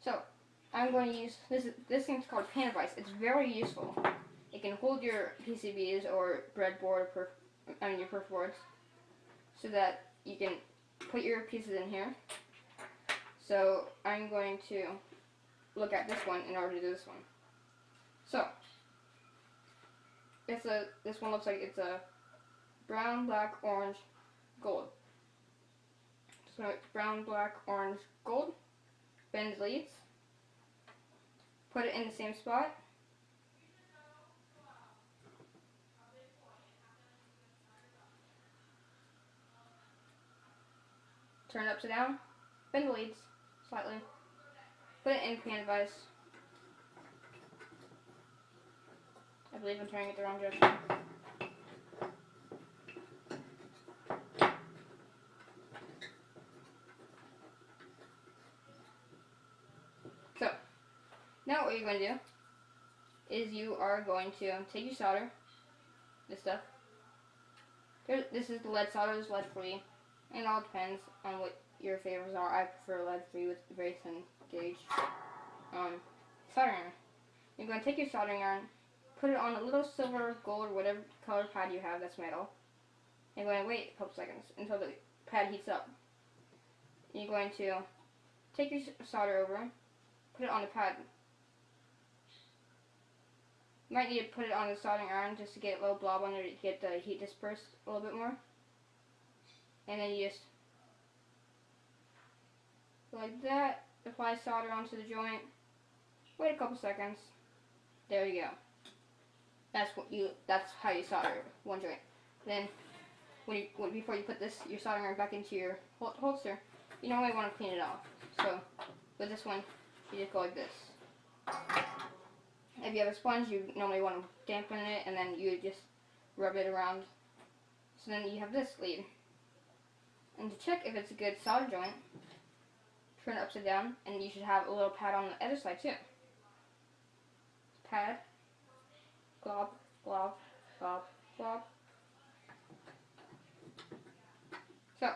So I'm going to use this thing's called pan device. It's very useful. It can hold your PCBs or breadboard, your perf boards, so that you can put your pieces in here. So I'm going to look at this one in order to do this one. So this one looks like it's a brown, black, orange, gold. So it's brown, black, orange, gold. Bend leads. Put it in the same spot. Turn it upside down. Bend the leads slightly. Put it in pan device. I believe I'm turning it the wrong direction. So, now what you're going to do is you are going to take your solder, this stuff. This is the lead solder, this is lead free, and it all depends on what your favorites are. I prefer lead free with very thin gauge soldering iron. You're going to take your soldering iron, put it on a little silver, gold, or whatever color pad you have that's metal. And you're going to wait a couple seconds until the pad heats up. You're going to take your solder over, put it on the pad. You might need to put it on the soldering iron just to get a little blob on there to get the heat dispersed a little bit more. And then you just, like that, apply solder onto the joint. Wait a couple seconds. There you go. That's how you solder one joint. Then, before you put your soldering iron back into your holster, you normally want to clean it off. So, with this one, you just go like this. If you have a sponge, you normally want to dampen it, and then you just rub it around. So then you have this lead. And to check if it's a good solder joint, turn it upside down, and you should have a little pad on the other side too. Pad, glob, glob, glob, glob. So,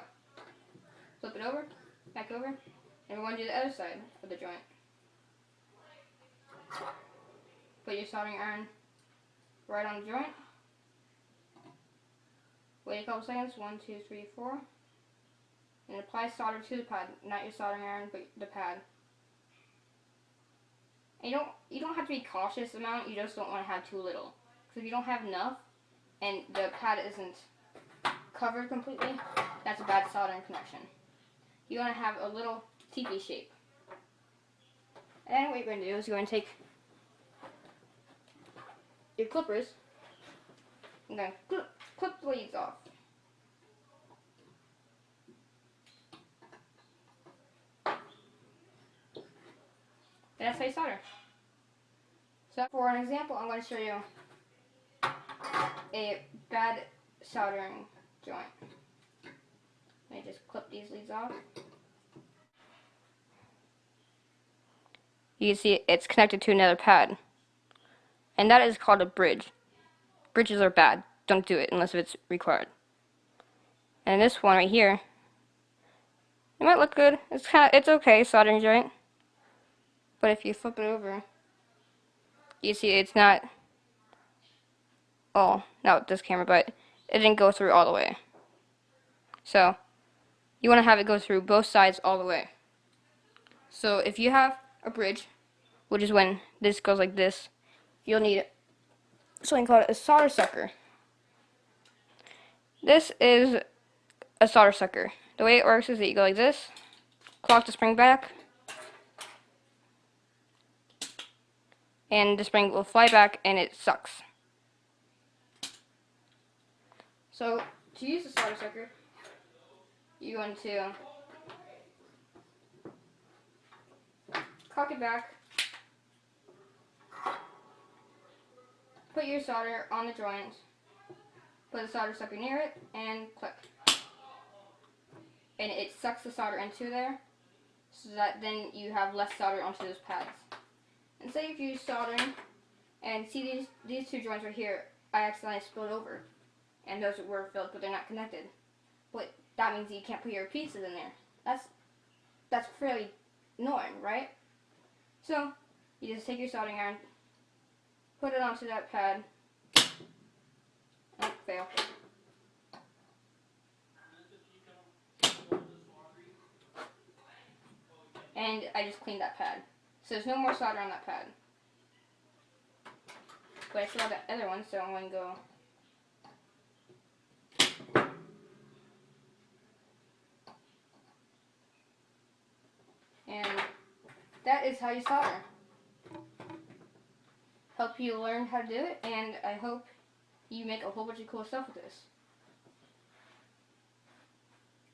flip it over, back over, and we want to do the other side of the joint. Put your soldering iron right on the joint. Wait a couple seconds, 1, 2, 3, 4. And apply solder to the pad, not your soldering iron, but the pad. And you don't have to be cautious amount, you just don't want to have too little. Because if you don't have enough, and the pad isn't covered completely, that's a bad soldering connection. You want to have a little teepee shape. And what you're going to do is you're going to take your clippers and then clip the leads off. And that's how you solder. So for an example, I'm going to show you a bad soldering joint. Let me just clip these leads off. You can see it's connected to another pad. And that is called a bridge. Bridges are bad. Don't do it unless it's required. And this one right here, it might look good. It's okay, soldering joint. But if you flip it over, you see it's not, oh, not with this camera, but it didn't go through all the way. So, you want to have it go through both sides all the way. So if you have a bridge, which is when this goes like this, you'll need something called a solder sucker. This is a solder sucker. The way it works is that you go like this, clock the spring back, and the spring will fly back and it sucks. So to use the solder sucker, you're going to cock it back, put your solder on the joint, put the solder sucker near it, and click. And it sucks the solder into there, so that then you have less solder onto those pads. And say if you're soldering, and see these two joints right here, I accidentally spilled over. And those were filled, but they're not connected. But that means you can't put your pieces in there. That's fairly annoying, right? So, you just take your soldering iron, put it onto that pad. Oh, fail. And I just cleaned that pad. So there's no more solder on that pad. But I still have that other one, so I'm going to go. And that is how you solder. Hope you learned how to do it, and I hope you make a whole bunch of cool stuff with this.